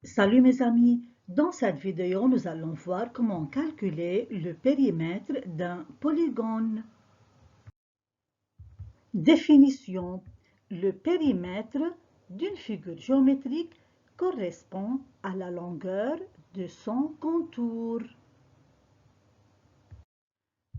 Salut mes amis, dans cette vidéo nous allons voir comment calculer le périmètre d'un polygone. Définition. Le périmètre d'une figure géométrique correspond à la longueur de son contour.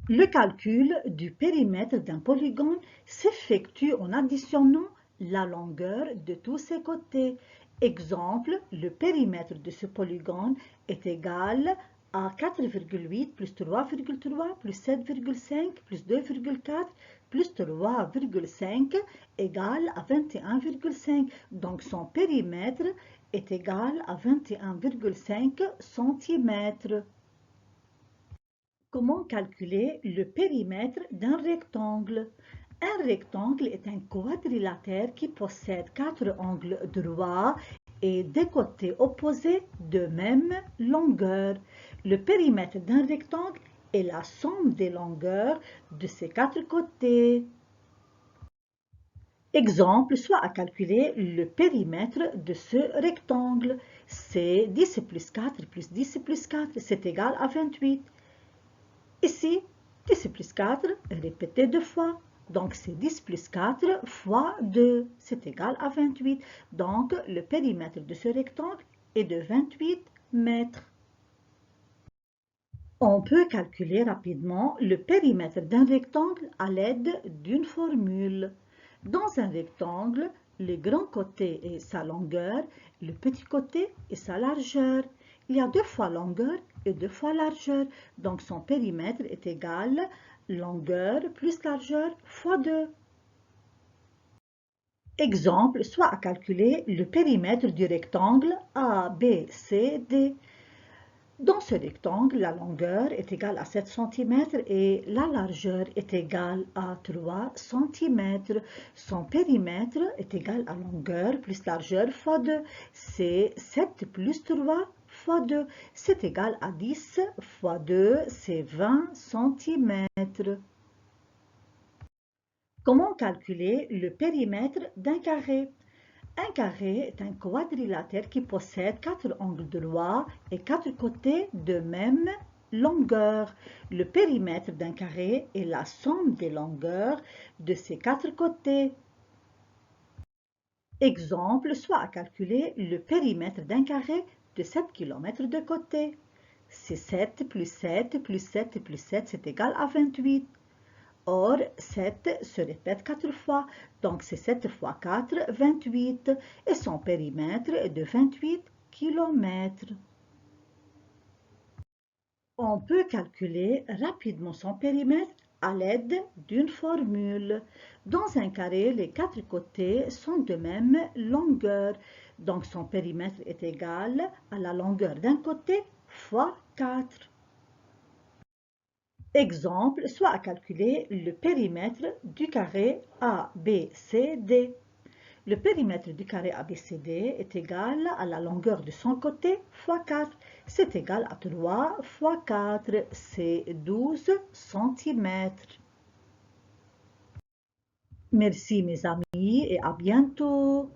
Le calcul du périmètre d'un polygone s'effectue en additionnant la longueur de tous ses côtés. Exemple, le périmètre de ce polygone est égal à 4,8 plus 3,3 plus 7,5 plus 2,4 plus 3,5 égale à 21,5. Donc son périmètre est égal à 21,5 cm. Comment calculer le périmètre d'un rectangle? Un rectangle est un quadrilatère qui possède quatre angles droits et des côtés opposés de même longueur. Le périmètre d'un rectangle est la somme des longueurs de ses quatre côtés. Exemple, soit à calculer le périmètre de ce rectangle. C'est 10 plus 4 plus 10 plus 4, c'est égal à 28. Ici, 10 plus 4 est répété deux fois. Donc, c'est 10 plus 4 fois 2. C'est égal à 28. Donc, le périmètre de ce rectangle est de 28 mètres. On peut calculer rapidement le périmètre d'un rectangle à l'aide d'une formule. Dans un rectangle, le grand côté est sa longueur, le petit côté est sa largeur. Il y a deux fois longueur et deux fois largeur, donc son périmètre est égal à longueur plus largeur fois 2. Exemple, soit à calculer le périmètre du rectangle ABCD. Dans ce rectangle, la longueur est égale à 7 cm et la largeur est égale à 3 cm. Son périmètre est égal à longueur plus largeur fois 2. C'est 7 plus 3 fois 2. C'est égal à 10 fois 2, c'est 20 cm. Comment calculer le périmètre d'un carré? Un carré est un quadrilatère qui possède quatre angles droits et quatre côtés de même longueur. Le périmètre d'un carré est la somme des longueurs de ses quatre côtés. Exemple, soit à calculer le périmètre d'un carré de 7 km de côté. C'est 7 plus 7 plus 7 plus 7, c'est égal à 28. Or, 7 se répète 4 fois, donc c'est 7 fois 4, 28, et son périmètre est de 28 km. On peut calculer rapidement son périmètre à l'aide d'une formule. Dans un carré, les quatre côtés sont de même longueur, donc son périmètre est égal à la longueur d'un côté fois 4. Exemple, soit à calculer le périmètre du carré ABCD. Le périmètre du carré ABCD est égal à la longueur de son côté fois 4. C'est égal à 3 fois 4, c'est 12 cm. Merci mes amis et à bientôt.